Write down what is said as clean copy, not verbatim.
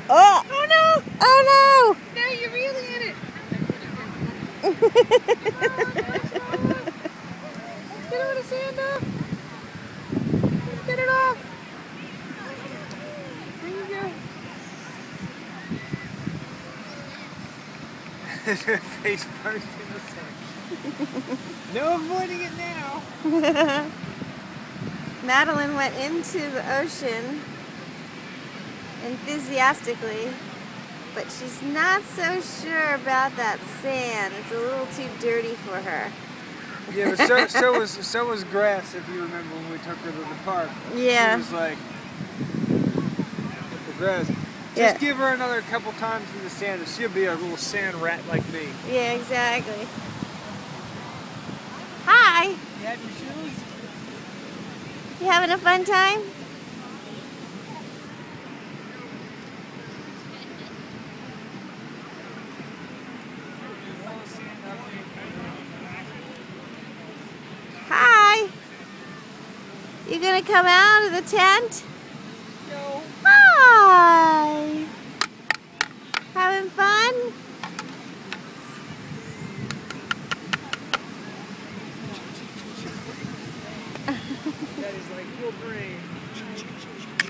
Oh! Oh no! Oh Now you're really in it. no! Get all the sand off. Get it off. There you go. Her face burst in the sun. No avoiding it now. Madeline went into the ocean enthusiastically, but she's not so sure about that sand. It's a little too dirty for her. Yeah, but so was Grass, if you remember when we took her to the park. Yeah. She was like, the Grass, just give her another couple times in the sand and she'll be a little sand rat like me. Yeah, exactly. Hi! You have your shoes? You having a fun time? Hi! You gonna come out of the tent?